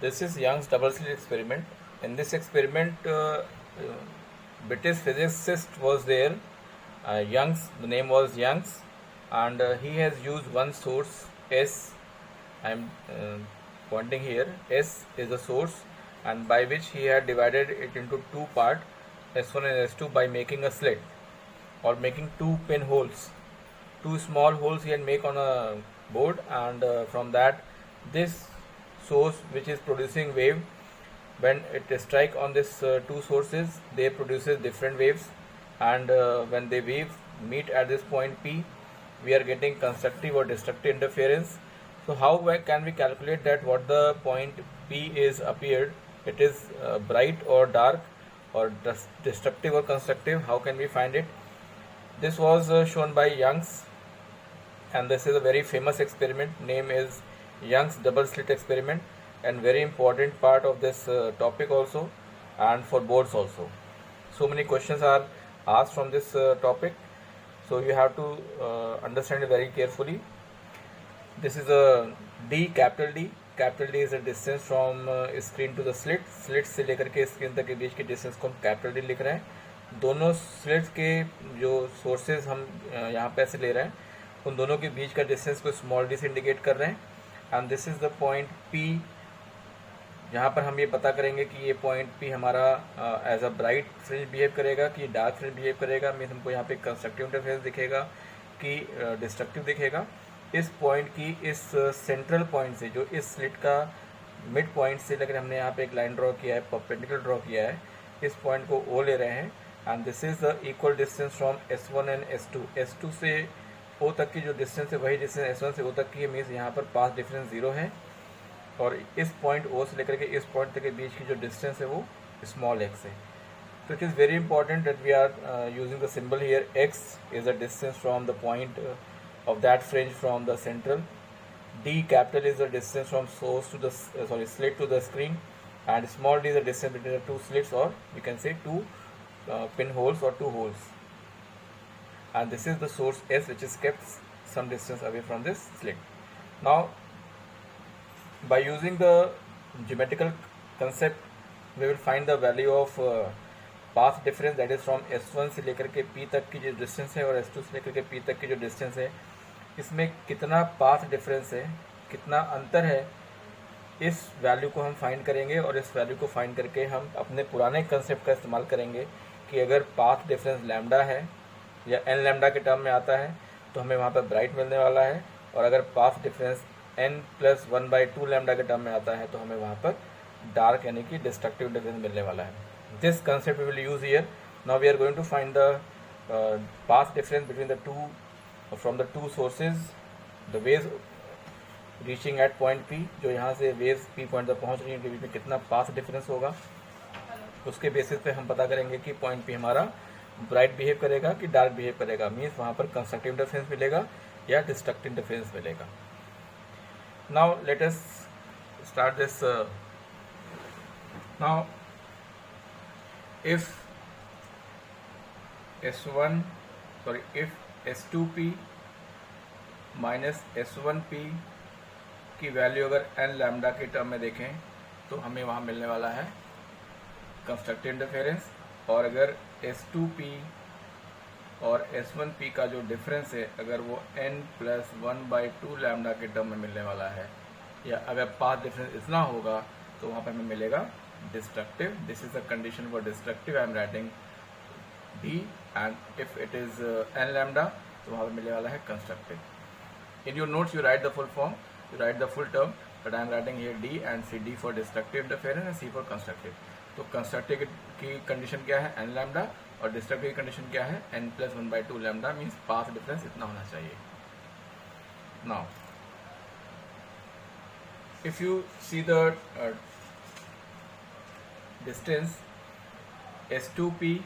This is Young's double slit experiment. In this experiment, British physicist was there. Young's, the name was Young's, and he has used one source S. I am pointing here. S is the source, and by which he had divided it into two parts, S1 and S2, by making a slit or making two pinholes. Two small holes he had make on a board, and from that, this source which is producing wave, when it strike on this two sources, they produces different waves, and when they wave meet at this point P, we are getting constructive or destructive interference. So how can we calculate that what the point P is appeared, it is bright or dark or destructive or constructive? How can we find it? This was shown by Young's, and this is a very famous experiment. Name is Young's double slit experiment, and very important part of this topic also, and for boards also. So many questions are asked from this topic, so you have to understand it very carefully. This is a D, capital D. Capital D is the distance from screen to the slit. Slit से लेकर के screen तक के बीच की distance को हम capital D लिख रहे हैं. दोनों स्लिट्स के जो सोर्सेज हम यहाँ पे ऐसे ले रहे हैं, उन दोनों के बीच का डिस्टेंस को स्मॉल डी से इंडिकेट कर रहे हैं. And this is the point P, जहाँ पर हम ये पता करेंगे कि ये पॉइंट पी हमारा as a bright fringe behave करेगा कि डार्क फ्रिंज बिहेव करेगा. मीन्स हमको यहाँ पे कंस्ट्रक्टिव इंटरफेरेंस दिखेगा कि डिस्ट्रक्टिव दिखेगा. इस पॉइंट की इस सेंट्रल पॉइंट से, जो इस स्लिट का मिड पॉइंट से, लेकिन हमने यहाँ पे एक लाइन ड्रॉ किया है, परपेंडिकुलर ड्रॉ किया है, इस पॉइंट को ओ ले रहे हैं. And this is the equal distance from S1 and S2. S2 से O तक की जो डिस्टेंस है वही डिस्टेंस S1 से O तक की है. मीन्स यहाँ पर पाथ डिफरेंस 0 है, और इस पॉइंट O से लेकर के इस पॉइंट तक के बीच की जो डिस्टेंस है वो स्मॉल x है. So it is very important that we are using the symbol here. X is the distance from the point of that fringe from the central. D, capital, is the distance from source to the slit to the screen, and small d is the distance between the two slits, or we can say two pinholes or two holes. And this is the source S, which is kept some distance away from this slit. Now, by using the geometrical concept, we will find the value of path difference, that is from S1 से लेकर के P तक की जो distance है, और S2 से लेकर के P तक की जो डिस्टेंस है, इसमें कितना पाथ डिफरेंस है, कितना अंतर है, इस वैल्यू को हम फाइंड करेंगे. और इस वैल्यू को फाइंड करके हम अपने पुराने कंसेप्ट का इस्तेमाल करेंगे कि अगर पाथ डिफरेंस लैम्डा है या n लैम्डा के टर्म में आता है तो हमें वहाँ पर ब्राइट मिलने वाला है, और अगर पाथ डिफरेंस n+1/2 लैम्डा के टर्म में आता है तो हमें वहाँ पर डार्क यानी कि डिस्ट्रक्टिव डिफरेंस मिलने वाला है. This concept we will use here. Now we are going to find the path difference between the two, from the two sources, the waves reaching at point P. जो यहाँ से waves P point तक पहुँच रही है, उनके बीच में कितना पाथ डिफरेंस होगा, उसके बेसिस पे हम पता करेंगे कि पॉइंट P हमारा ब्राइट बिहेव करेगा कि डार्क बिहेव करेगा. मीन्स वहाँ पर कंस्ट्रक्टिव इंटरफेरेंस मिलेगा या डिस्ट्रक्टिव इंटरफेरेंस मिलेगा. Now let us start this. Now if S2P minus S1P की वैल्यू अगर n लैम्डा के टर्म में देखें तो हमें वहाँ मिलने वाला है कंस्ट्रक्टिव इंटरफेरेंस. और अगर S2P और S1P का जो डिफरेंस है, अगर वो n+1/2 लैम्डा के टर्म में मिलने वाला है, या अगर पाथ डिफरेंस इतना होगा तो वहाँ पर हमें मिलेगा destructive. This is the condition for destructive. I am writing D, and if it is n lambda, तो वहाँ पर मिलने वाला है constructive. In your notes you write the full form, you write the full term, but I am writing here D and C. D for destructive interference and C for constructive. तो constructive की condition क्या है, n lambda, और destructive की condition क्या है, n+1/2 lambda. means path difference इतना होना चाहिए. Now, if you see the distance S2P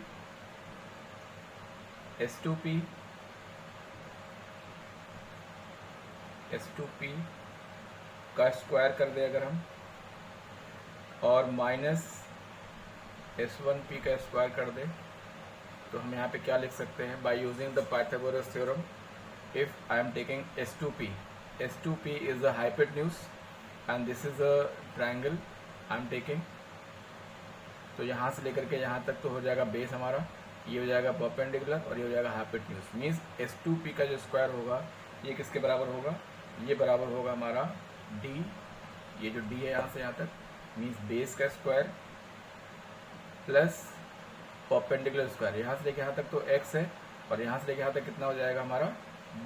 का स्क्वायर कर दे अगर हम, और माइनस S1P का स्क्वायर कर दे, तो हम यहाँ पे क्या लिख सकते हैं, by using the Pythagoras theorem. If I am taking S2P is the hypotenuse and this is a triangle I am taking, तो यहाँ से लेकर के यहाँ तक तो हो जाएगा बेस हमारा, ये हो जाएगा परपेंडिकुलर और ये हो जाएगा हाइपोटेन्यूज। मीन्स S2P का जो स्क्वायर होगा ये किसके बराबर होगा, ये बराबर होगा हमारा D, ये जो D है यहाँ से यहाँ तक, मीन्स बेस का स्क्वायर प्लस परपेंडिकुलर स्क्वायर, यहाँ से लेके यहाँ तक तो x है और यहाँ से लेके यहाँ तक कितना हो जाएगा हमारा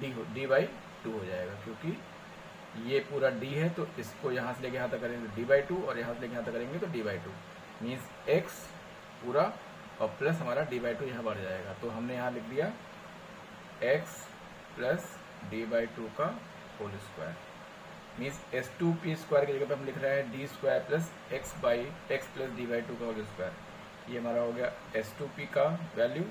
D/2 हो जाएगा, क्योंकि ये पूरा D है तो इसको यहाँ से लेके यहाँ तक करेंगे तो D/2 और यहाँ से लेके यहाँ तक करेंगे तो D/2, मीन्स x पूरा और प्लस हमारा D/2 यहाँ बढ़ जाएगा। तो हमने यहाँ लिख दिया x प्लस D/2 का whole square, means S2P square की जगह पे हम लिख रहे हैं D square plus x plus D/2 का होल स्क्वायर। ये हमारा हो गया S2P का वैल्यू,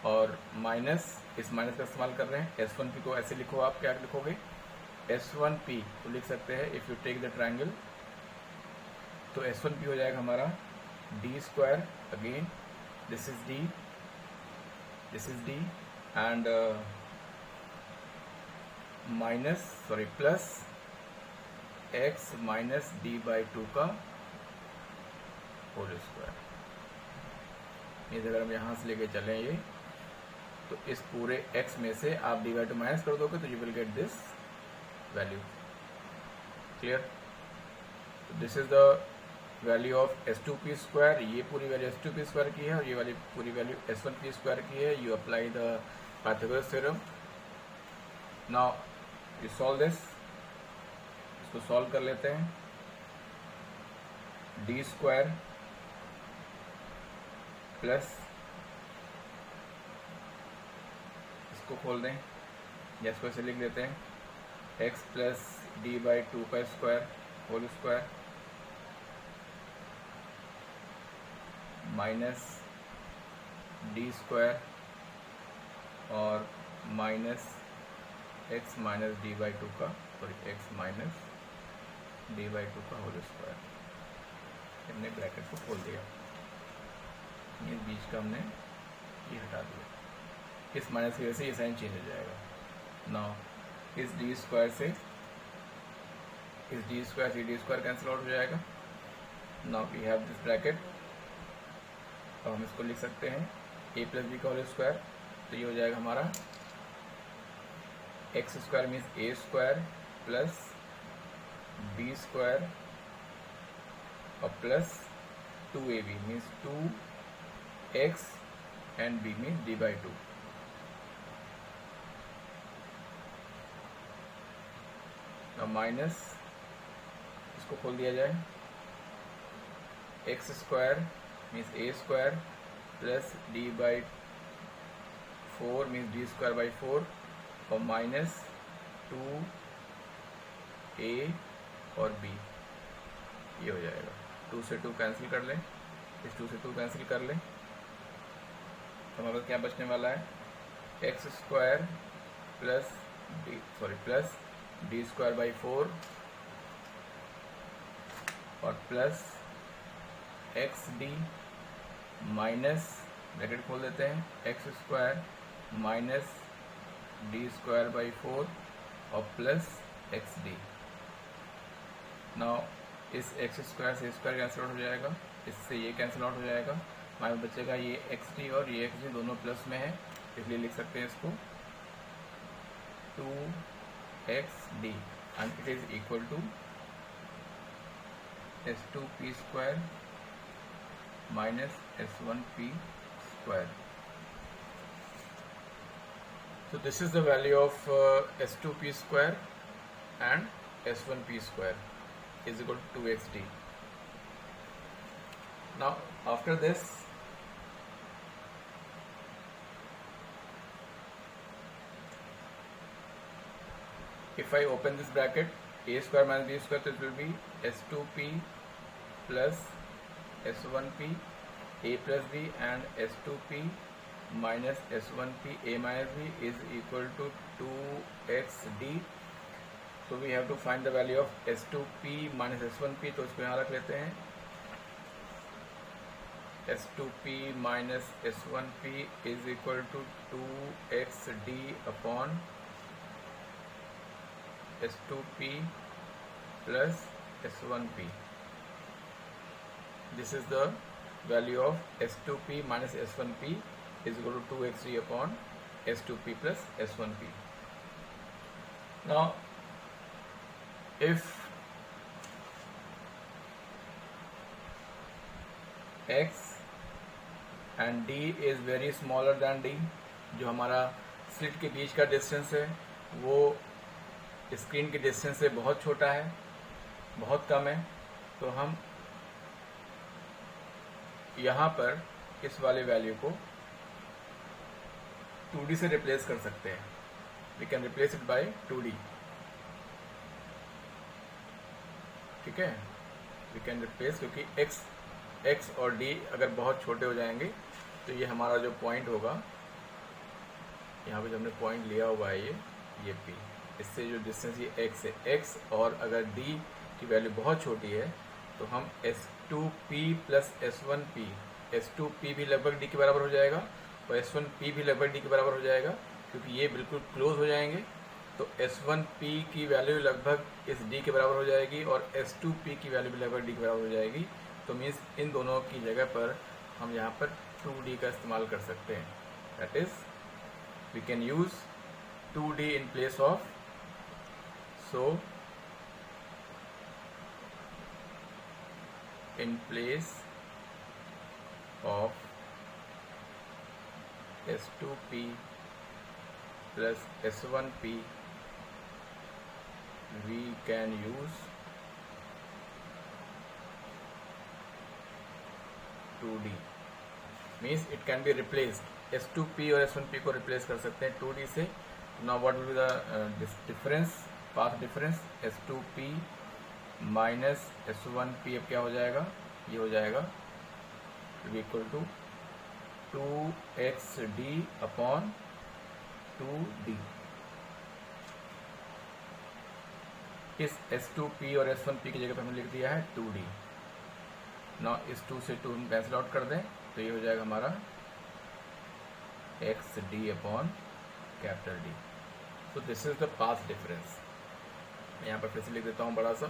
और माइनस, इस माइनस का इस्तेमाल कर रहे हैं। S1P को ऐसे लिखो, आप क्या लिखोगे, S1P तो लिख सकते हैं if you take the triangle, तो S1P हो जाएगा हमारा D square, again this is D, this is D and plus x minus D/2 का होल स्क्वायर। अगर हम यहाँ से लेके चलें ये, तो इस पूरे x में से आप D/2 माइनस कर दोगे तो you will get this value. Clear? This is the value of S2P square. ये पूरी वैल्यू S2P स्क्वायर की है और ये वाली पूरी वैल्यू S1P स्क्वायर की है। You apply the Pythagoras theorem. Now you solve this, इसको सॉल्व कर लेते हैं। D स्क्वायर प्लस, इसको खोल दें या इसको ऐसे लिख देते हैं, x प्लस D/2 का square whole square minus D square और माइनस x माइनस D/2 का, x माइनस D/2 का होल स्क्वायर। हमने ब्रैकेट को खोल दिया, ये बीच का हमने ये हटा दिया, इस माइनस की वजह से ये साइन चेंज हो जाएगा। नाउ इस D स्क्वायर से D स्क्वायर कैंसिल आउट हो जाएगा। Now we have this bracket, तो हम इसको लिख सकते हैं a प्लस बी का होल स्क्वायर, तो ये हो जाएगा हमारा x square means a square plus b square और plus 2ab means 2x and b means D/2। अब माइनस, इसको खोल दिया जाए, x square means a square plus D/4 means D square by 4 और माइनस 2a और b, ये हो जाएगा। 2 से 2 कैंसिल कर लें, इस 2 से 2 कैंसिल कर लें, तो हमारे पास क्या बचने वाला है, x square plus D square by 4 और प्लस XD माइनस, ब्रैकेट खोल देते हैं, x square minus D square by 4 और प्लस XD। नाउ इस x स्क्वायर से स्क्वायर कैंसिल आउट हो जाएगा, इससे ये कैंसिल आउट हो जाएगा, हमारे बचेगा ये XD और ये XD दोनों प्लस में है, इसलिए लिख सकते हैं इसको 2XD and it is equal to S2P square minus S1P square. So this is the value of S2P square and S1P square is equal to 2XD. Now after this, if I open this bracket, a square minus b square, so it will be S2P plus S1P, a plus b, and S2P minus S1P a minus b is equal to 2XD. So we have to find the value of S2P minus S1P, तो इसको यहाँ रख लेते हैं, S2P minus S1P is equal to 2XD upon S2P plus S1P। this is the value of S2P minus S1P is equal to 2xd upon S2P plus S1P. Now if x and d is very smaller than d, जो हमारा slit के बीच का distance है वो screen के distance से बहुत छोटा है, बहुत कम है, तो हम यहाँ पर इस वाले वैल्यू को 2D से रिप्लेस कर सकते हैं. We can replace it by 2D. ठीक है, वी कैन रिप्लेस, क्योंकि x और d अगर बहुत छोटे हो जाएंगे तो ये हमारा जो पॉइंट होगा, यहाँ पे जो हमने पॉइंट लिया हुआ है ये p, इससे जो डिस्टेंस ये x है, x और अगर d की वैल्यू बहुत छोटी है तो हम S2P प्लस S1P, S2P भी लगभग d के बराबर हो जाएगा और S1P भी लगभग d के बराबर हो जाएगा, क्योंकि ये बिल्कुल क्लोज हो जाएंगे. तो S1P की वैल्यू लगभग इस d के बराबर हो जाएगी और S2P की वैल्यू भी लगभग d के बराबर हो जाएगी. तो मीन्स इन दोनों की जगह पर हम यहाँ पर 2D का इस्तेमाल कर सकते हैं. That is we can use 2D in place of. So in place of S2P plus S1P we can use 2D. means it can be replaced. S2P और S1P को replace कर सकते हैं 2D से. now what will be the difference, path difference? S2P minus S1P अब क्या हो जाएगा, ये हो जाएगा equal to 2xd upon 2d. इस S2P और S1P की जगह पे हमने लिख दिया है 2D. ना इस 2 से 2 हम कैंसिल आउट कर दें तो ये हो जाएगा हमारा xd upon capital D. So this is the path difference. यहाँ पर फिर से लिख देता हूँ बड़ा सा.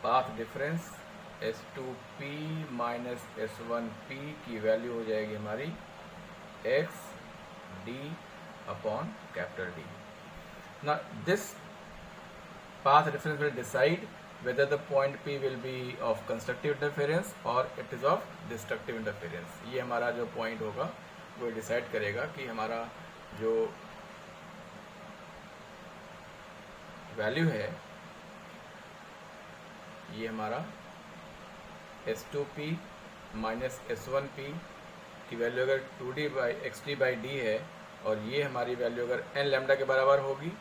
Path difference S2P minus S1P की वैल्यू हो जाएगी हमारी xd upon capital D. Now this path difference will decide whether the point P will be of constructive interference or it is of destructive interference. ये हमारा जो point होगा वो decide करेगा कि हमारा जो वैल्यू है ये हमारा S2P माइनस S1P की वैल्यू अगर 2D by XD by D है और ये हमारी वैल्यू अगर n लैम्डा के बराबर होगी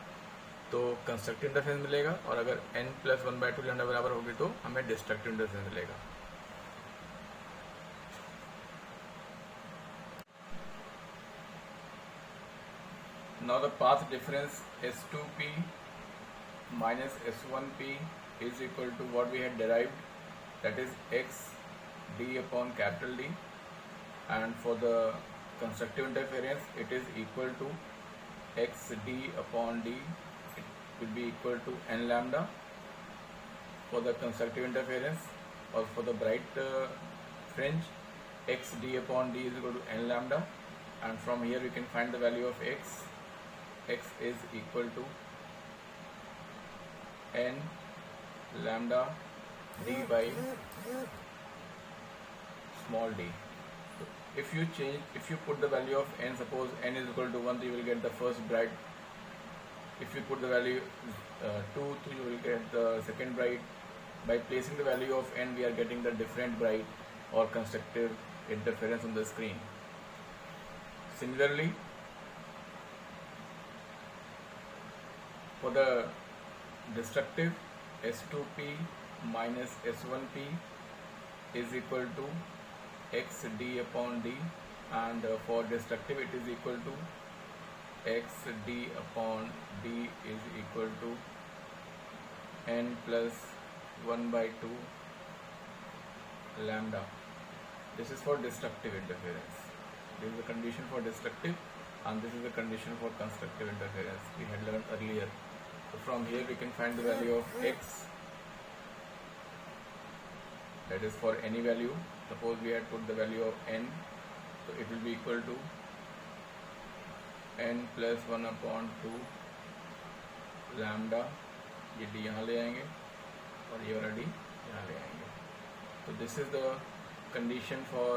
तो कंस्ट्रक्टिव इंटरफेरेंस मिलेगा, और अगर n प्लस 1/2 लैम्डा बराबर होगी तो हमें डिस्ट्रक्टिव इंटरफेरेंस मिलेगा. Now the path difference S2P minus S1P is equal to what we had derived, that is xd upon capital D, and for the constructive interference it is equal to xd upon D, it will be equal to n lambda for the constructive interference, or for the bright fringe xd upon D is equal to n lambda, and from here we can find the value of x. X is equal to n lambda d by small d. So if you put the value of n, suppose n is equal to 1, so you will get the first bright. If you put the value 2, so you will get the second bright. By placing the value of n, we are getting the different bright or constructive interference on the screen. Similarly, for the destructive, S2P minus S1P is equal to xd upon D, and for destructive it is equal to xd upon D is equal to n plus 1/2 lambda. This is for destructive interference. This is the condition for destructive, and this is the condition for constructive interference we had learned earlier. So from here we can find the value of x. that is for any value. Suppose we had put the value of n, so it will be equal to n plus 1/2 lambda, ये d यहाँ ले आएंगे और ये वाला d यहाँ ले आएंगे. So this is the condition for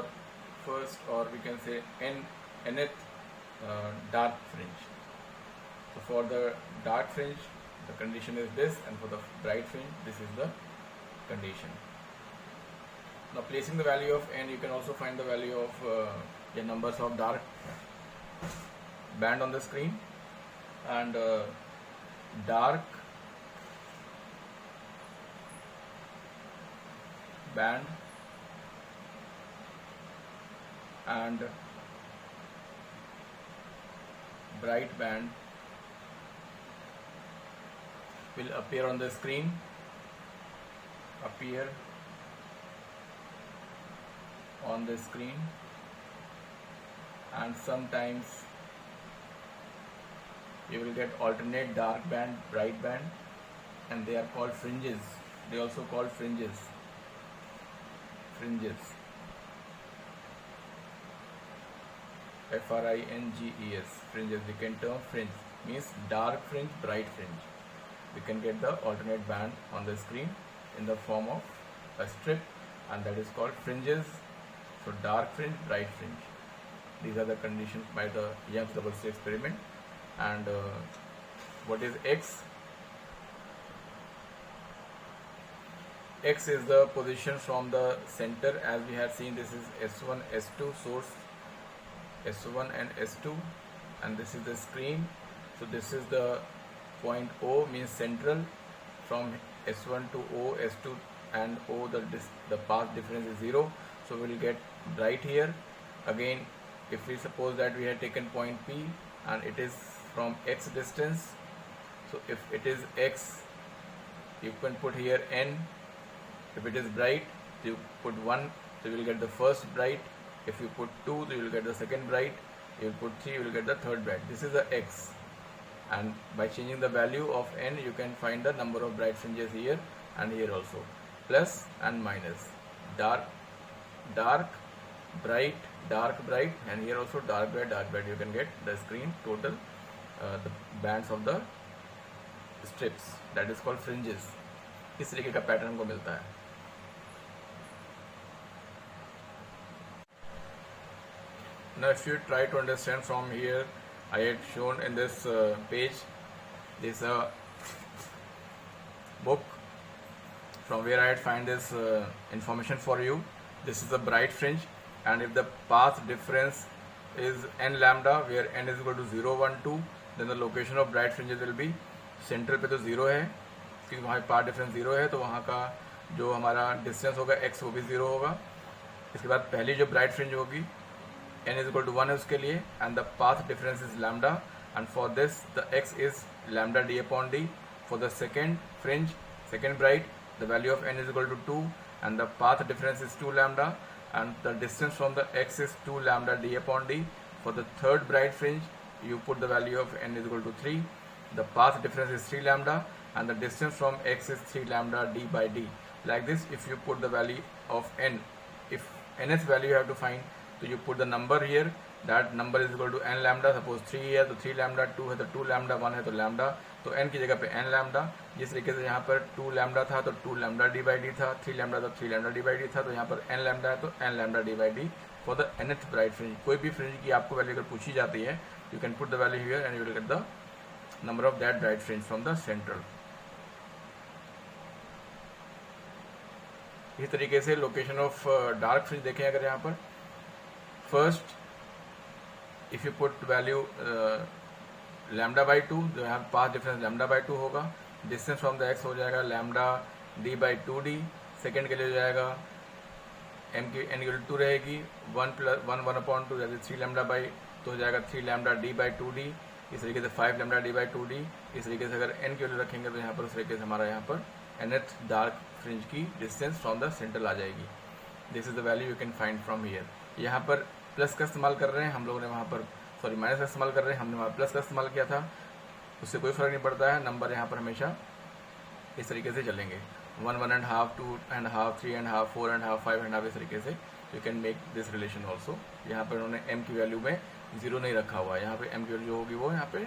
first, or we can say nth dark fringe. So for the dark fringe the condition is this, and for the bright fringe this is the condition. Now placing the value of n, you can also find the value of the numbers of dark band on the screen, and dark band and bright band will appear on the screen, and sometimes you will get alternate dark band, bright band, and they are called fringes. They also called fringes. F-R-I-N-G-E-S, fringes. We can term fringe means dark fringe, bright fringe. We can get the alternate band on the screen in the form of a strip, and that is called fringes. So dark fringe, bright fringe. These are the conditions by the Young's double slit experiment. And what is X? X is the position from the center. As we have seen, this is S1, S2 source, S1 and S2, and this is the screen. So this is the point O, means central. From S1 to O, S2 and O, the path difference is 0. So we will get bright here. Again, if we suppose that we had taken point P and it is from X distance, so if it is X, you can put here N. If it is bright, you put 1, so you will get the first bright. If you put 2, you will get the second bright. If you put 3, you will get the third bright. This is the X, and by changing the value of n, you can find the number of bright fringes here and here also, plus and minus, dark, bright, and here also dark, bright. You can get the screen total, the bands of the strips, that is called fringes. इस तरीके का pattern को मिलता है. Now if you try to understand from here, I had shown in this page, this book from where I had find this information for you. This is the bright fringe, and if the path difference is n lambda, where n is equal to 0, 1, 2, then the location of bright fringes will be centre पे तो 0 है, क्योंकि वहाँ path difference 0 है, तो वहाँ का जो हमारा डिस्टेंस होगा x वो भी 0 होगा. इसके बाद पहली जो ब्राइट फ्रिंज होगी n is equal to 1 है उसके लिए, and the path difference is lambda, and for this the x is lambda d upon d. For the second fringe, second bright, the value of n is equal to 2, and the path difference is 2 lambda, and the distance from the x is 2 lambda d upon d. For the third bright fringe, you put the value of n is equal to 3, the path difference is 3 lambda, and the distance from x is 3 lambda d by d. Like this, if you put the value of n, if nth value you have to find, so you put the number here, that number is equal to n lambda. Suppose 3 है तो 3 lambda, 2 है तो 2 lambda, 1 है तो lambda, तो n की जगह पे n lambda. जिस तरीके से यहाँ पर 2 lambda था तो 2 lambda d by d था, 3 lambda तो 3 lambda d by d था, तो यहाँ पर n lambda है तो n lambda d by d for the nth bright fringe. कोई भी fringe की आपको वैल्यू अगर पूछी जाती है, you can put the value here and you will get the number of that bright fringe from the central. इस तरीके से लोकेशन ऑफ डार्क फ्रिंज देखें अगर यहाँ पर. First, if you put value lambda by 2, जो यहाँ पाथ डिफरेंस लैम्डा बाई 2 होगा, डिस्टेंस फ्रॉम द एक्स हो जाएगा lambda D by 2d. Second के लिए हो जाएगा m की n की 2 रहेगी, 1/2 जैसे 3 लैम्डा बाई, तो हो जाएगा 3 लैम्डा d बाई 2d. इस तरीके से 5 लैम्डा d बाई 2d. इस तरीके से अगर n की वैल्यू रखेंगे तो यहाँ पर उस तरीके से हमारा यहाँ पर nth डार्क फ्रिंज की डिस्टेंस फ्रॉम द सेंटर आ जाएगी. This is the value you can find from here. यहाँ पर प्लस का इस्तेमाल कर रहे हैं हम लोगों ने, वहाँ पर सॉरी माइनस का इस्तेमाल कर रहे हैं, हमने वहाँ प्लस का इस्तेमाल किया था, उससे कोई फ़र्क नहीं पड़ता है. नंबर यहाँ पर हमेशा इस तरीके से चलेंगे. 1.5, 2.5, 3.5, 4.5, 5.5, इस तरीके से you can make this relation also. यहाँ पर उन्होंने m की वैल्यू में 0 नहीं रखा हुआ है. यहाँ पे m की वैल्यू जो होगी वो यहाँ पे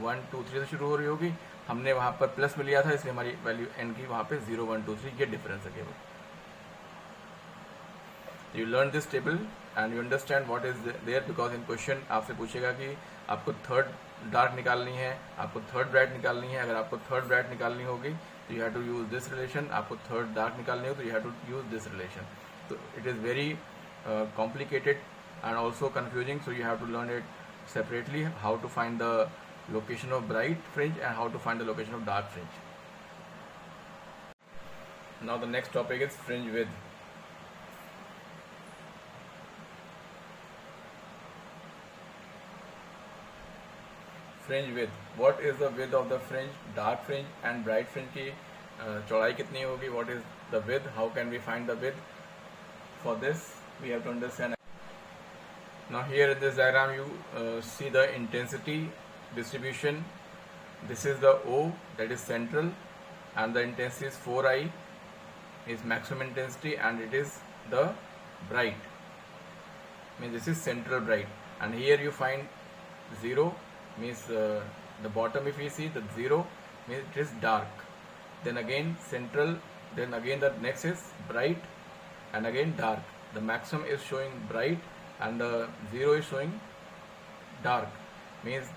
1, 2, 3 से शुरू हो रही होगी. हमने वहाँ पर प्लस में लिया था, इसलिए हमारी वैल्यू n की वहाँ पे 0, 1, 2, 3 ये डिफरेंस है केवल. You learn this table and you understand what is there, because in question आपसे पूछेगा कि आपको थर्ड डार्क निकालनी है, आपको थर्ड ब्राइट निकालनी है. अगर आपको थर्ड ब्राइट निकालनी होगी तो you have to use this relation. आपको थर्ड डार्क निकालनी हो तो you have to use this relation. तो it is very complicated and also confusing, so you have to learn it separately, how to find the location of bright fringe and how to find the location of dark fringe. Now the next topic is fringe width. Fringe width, what is the width of the fringe? Dark fringe and bright fringe की चौड़ाई कितनी होगी? What is the width? How can we find the width? For this we have to understand. Now here in this diagram you see the intensity distribution. This is the O, that is central, and the intensity is 4I is maximum intensity, and it is the bright, means this is central bright. And here you find 0, means the bottom, if we see the 0 means it is dark, then again central, then again the next is bright, and again dark. The maximum is showing bright and the 0 is showing dark, means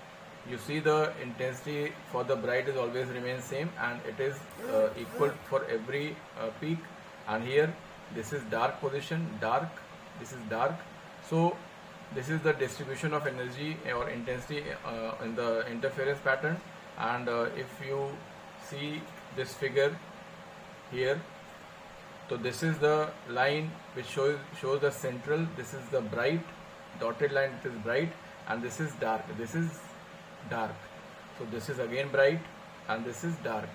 you see the intensity for the bright is always remains same, and it is equal for every peak. And here this is dark position, dark, this is dark. So this is the distribution of energy or intensity in the interference pattern. And if you see this figure here, so this is the line which shows the central, this is the bright dotted line, it is bright, and this is dark, this is dark. So this is again bright and this is dark,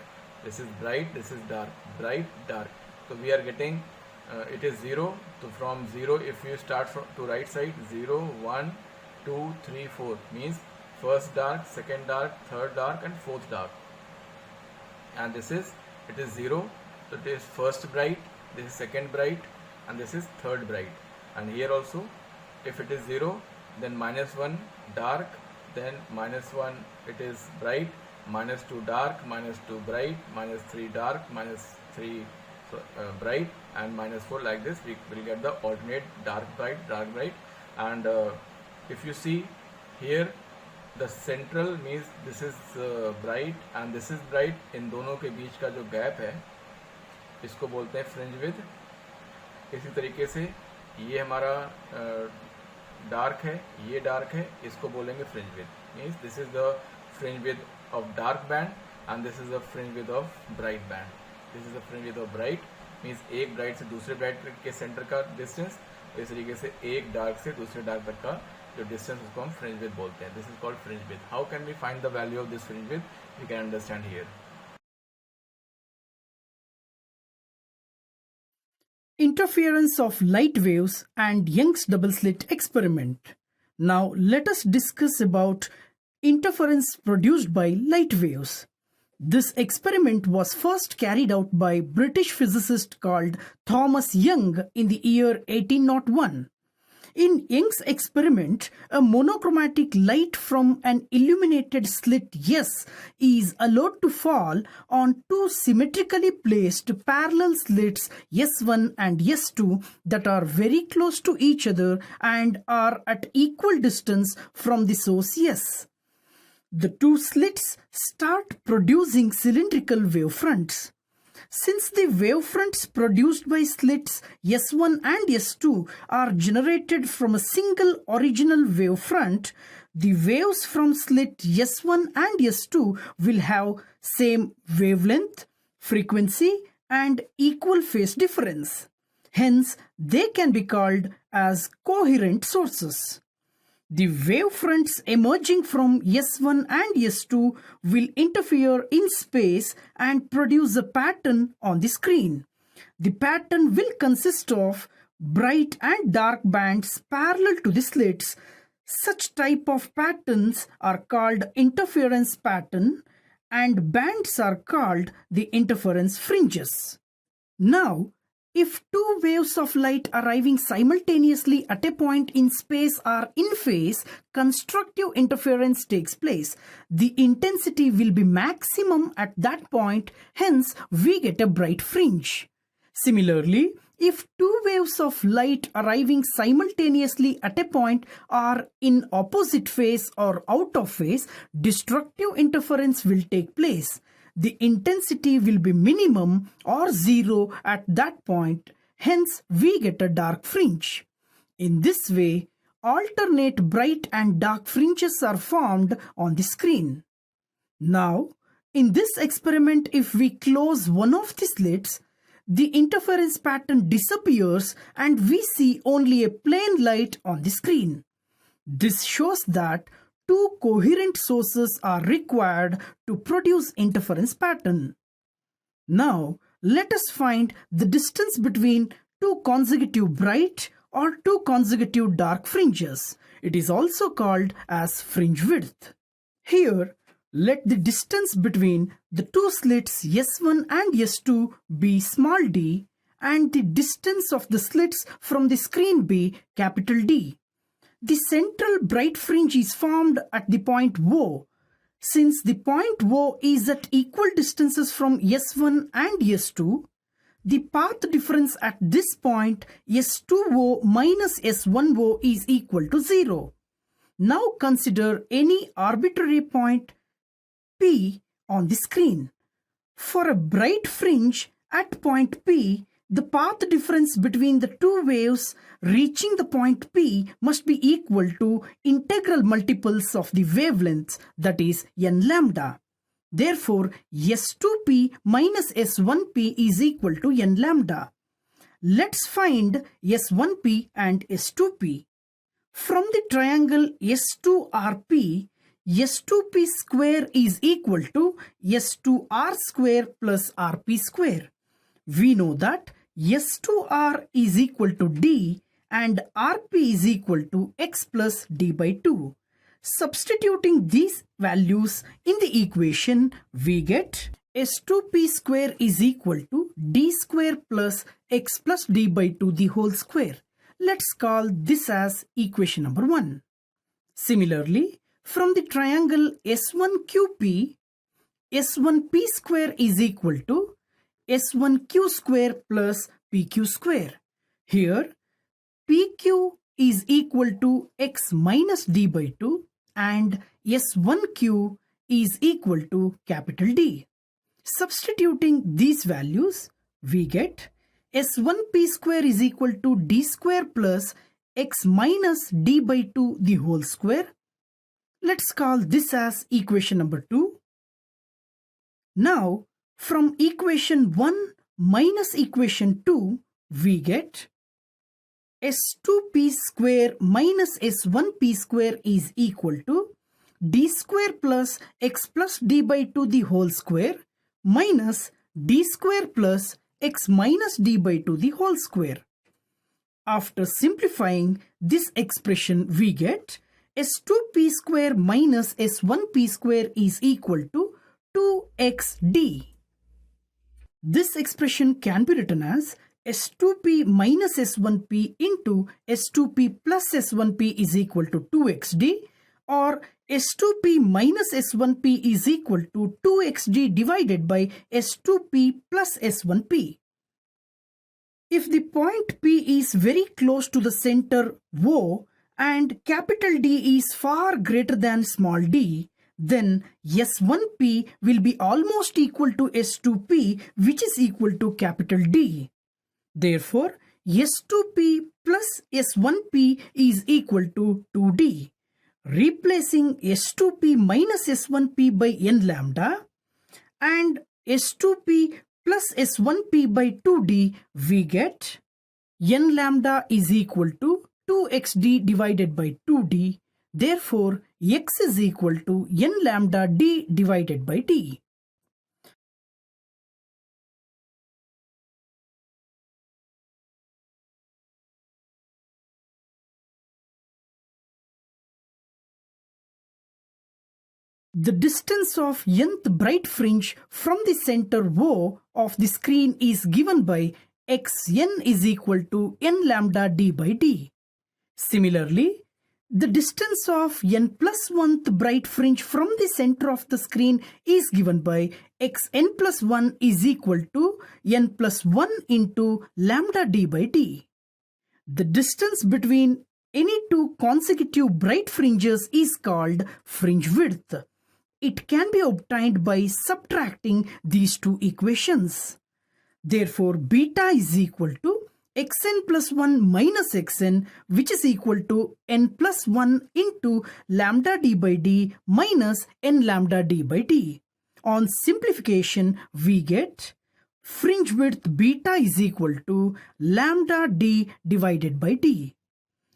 this is bright, this is dark, bright, dark. So we are getting it is 0. So from 0, if you start from to right side, 0, 1, 2, 3, 4 means first dark, second dark, third dark, and fourth dark. And this is, it is 0, so it is first bright, this is second bright, and this is third bright. And here also, if it is 0, then -1 dark, then -1 it is bright, -2 dark, -2 bright, -3 dark, -3 bright, and -4, like this we will get the alternate dark bright, dark bright. And if you see here, the central means this is bright and this is bright, इन दोनों के बीच का जो gap है इसको बोलते हैं fringe with. इसी तरीके से ये हमारा डार्क है, ये डार्क है, इसको बोलेंगे fringe with. Means this is the fringe with of dark band and this is the fringe with of bright band. This is the fringe with of bright, means एक ब्राइट से दूसरे bright के centre का distance. इस तरीके से एक dark से दूसरे डार्क तक का जो डिस्टेंस, उसको हम फ्रिंज विद बोलते हैं. This is called fringe width. How can we find the value of this fringe width? You can understand here. Interference of light waves and Young's double slit experiment. Now let us discuss about interference produced by light waves. This experiment was first carried out by British physicist called Thomas Young in the year 1801. In Young's experiment, a monochromatic light from an illuminated slit S is allowed to fall on two symmetrically placed parallel slits S1 and S2 that are very close to each other and are at equal distance from the source S. The two slits start producing cylindrical wavefronts. Since the wavefronts produced by slits S1 and S2 are generated from a single original wavefront, the waves from slit S1 and S2 will have same wavelength, frequency, and equal phase difference. Hence, they can be called as coherent sources. The wavefronts emerging from S1 and S2 will interfere in space and produce a pattern on the screen. The pattern will consist of bright and dark bands parallel to the slits. Such type of patterns are called interference pattern, and bands are called the interference fringes. Now, if two waves of light arriving simultaneously at a point in space are in phase, constructive interference takes place. The intensity will be maximum at that point, hence we get a bright fringe. Similarly, if two waves of light arriving simultaneously at a point are in opposite phase or out of phase, destructive interference will take place. The intensity will be minimum or zero at that point, hence we get a dark fringe. In this way, alternate bright and dark fringes are formed on the screen. Now, in this experiment, if we close one of the slits, the interference pattern disappears and we see only a plain light on the screen. This shows that two coherent sources are required to produce interference pattern. Now, let us find the distance between two consecutive bright or two consecutive dark fringes. It is also called as fringe width. Here, let the distance between the two slits S1 and S2 be small d and the distance of the slits from the screen be capital D. The central bright fringe is formed at the point O. Since the point O is at equal distances from S1 and S2, the path difference at this point S2O minus S1O is equal to 0. Now consider any arbitrary point P on the screen. For a bright fringe at point P, the path difference between the two waves reaching the point P must be equal to integral multiples of the wavelengths, that is n lambda. Therefore, S2P minus S1P is equal to n lambda. Let's find S1P and S2P. From the triangle S2RP, S2P square is equal to S2R square plus RP square. We know that S2R is equal to D and RP is equal to X plus D by 2. Substituting these values in the equation, we get S2P square is equal to D square plus X plus D by 2 the whole square. Let's call this as equation number 1. Similarly, from the triangle S1QP, S1P square is equal to S1Q square plus PQ square. Here, PQ is equal to X minus D by 2 and S1Q is equal to capital D. Substituting these values, we get S1P square is equal to D square plus X minus D by 2 the whole square. Let's call this as equation number 2. Now, from equation 1 minus equation 2, we get S2P square minus S1P square is equal to D square plus X plus D by 2 the whole square minus D square plus X minus D by 2 the whole square. After simplifying this expression, we get S2P square minus S1P square is equal to 2xD. This expression can be written as S2P minus S1P into S2P plus S1P is equal to 2xD, or S2P minus S1P is equal to 2xD divided by S2P plus S1P. If the point P is very close to the center O and capital D is far greater than small d, then S1P will be almost equal to S2P, which is equal to capital D. Therefore, S2P plus S1P is equal to 2D. Replacing S2P minus S1P by n lambda and S2P plus S1P by 2D, we get n lambda is equal to 2xd divided by 2d. Therefore, x is equal to n lambda d divided by d. The distance of nth bright fringe from the center O of the screen is given by xn is equal to n lambda d by d. Similarly, the distance of n plus 1th bright fringe from the center of the screen is given by xn plus 1 is equal to n plus 1 into lambda d by d. The distance between any two consecutive bright fringes is called fringe width. It can be obtained by subtracting these two equations. Therefore, beta is equal to xn plus 1 minus xn, which is equal to n plus 1 into lambda d by d minus n lambda d by d. On simplification, we get fringe width beta is equal to lambda d divided by d.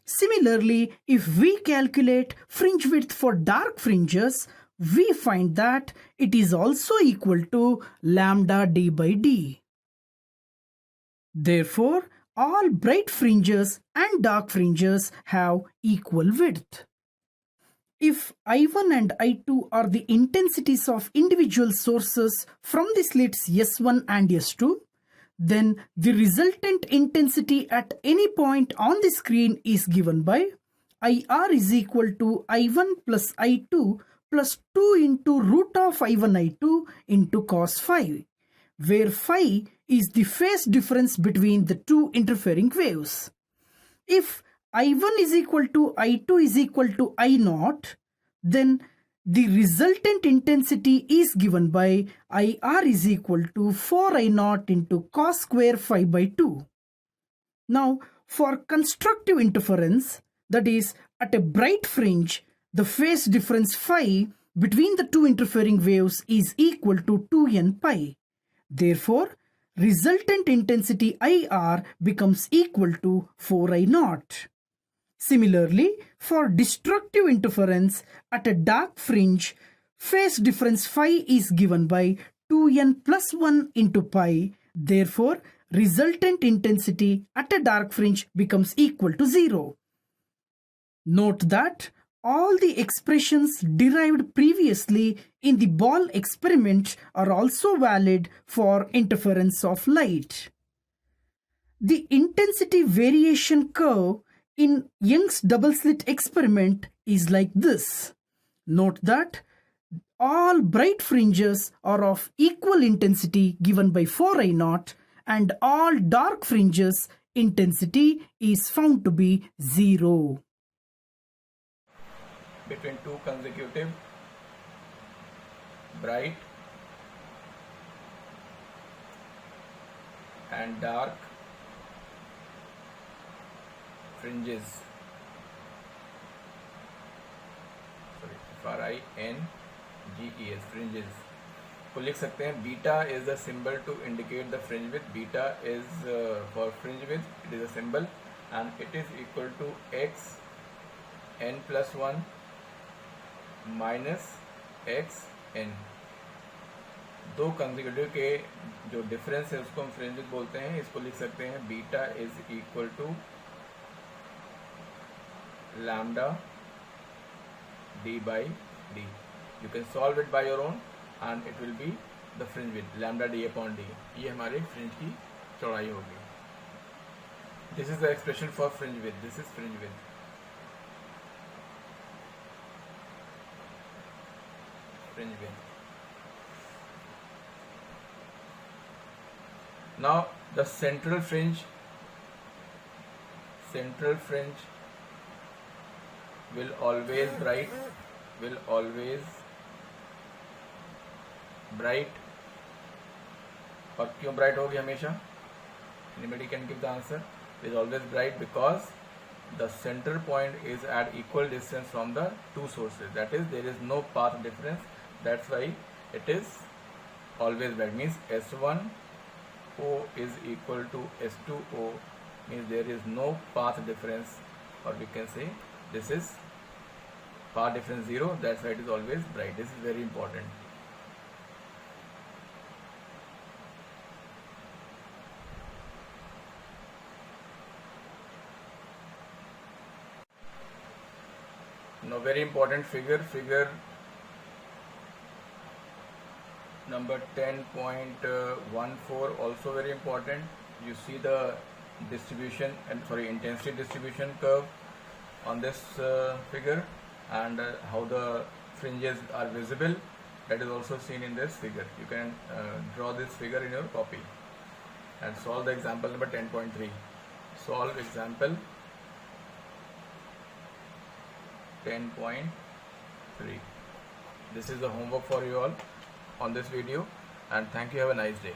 Similarly, if we calculate fringe width for dark fringes, we find that it is also equal to lambda d by d. Therefore, all bright fringes and dark fringes have equal width. If I1 and I2 are the intensities of individual sources from the slits S1 and S2, then the resultant intensity at any point on the screen is given by IR is equal to I1 plus I2 plus 2 into root of I1 I2 into cos phi, where phi is the phase difference between the two interfering waves. If I1 is equal to I2 is equal to I0, then the resultant intensity is given by IR is equal to 4I0 into cos square phi by 2. Now, for constructive interference, that is, at a bright fringe, the phase difference phi between the two interfering waves is equal to 2n pi. Therefore, resultant intensity IR becomes equal to 4I0. Similarly, for destructive interference at a dark fringe, phase difference phi is given by 2n plus 1 into pi. Therefore, resultant intensity at a dark fringe becomes equal to 0. Note that all the expressions derived previously in the ball experiment are also valid for interference of light. The intensity variation curve in Young's double slit experiment is like this. Note that all bright fringes are of equal intensity given by 4I0 and all dark fringes intensity is found to be 0. Between two consecutive bright and dark fringes, FRINGES, fringes को लिख सकते हैं. Beta is the symbol to indicate the fringe width. Beta is for fringe width, it is a symbol, and it is equal to x n plus 1 minus X N. दो consecutive के जो difference है उसको हम fringe width बोलते हैं. इसको लिख सकते हैं beta is equal to lambda D by D. You can solve it by your own and it will be the fringe width lambda D upon D. ये हमारे फ्रिंज की चौड़ाई होगी. This is the expression for fringe width. This is fringe width. Fringe width. Now the central fringe will always bright, और क्यों bright होगी हमेशा? Anybody can give the answer. It is always bright because the center point is at equal distance from the two sources. That is, there is no path difference. That's why it is always bright. Means S1O is equal to S2O, means there is no path difference, or we can say this is path difference 0. That's why it is always bright. This is very important. Now very important figure Number 10.14 also very important. You see the distribution and intensity distribution curve on this figure, and how the fringes are visible. That is also seen in this figure. You can draw this figure in your copy and solve the example number 10.3. Solve example 10.3. This is the homework for you all on this video, and thank you. Have a nice day.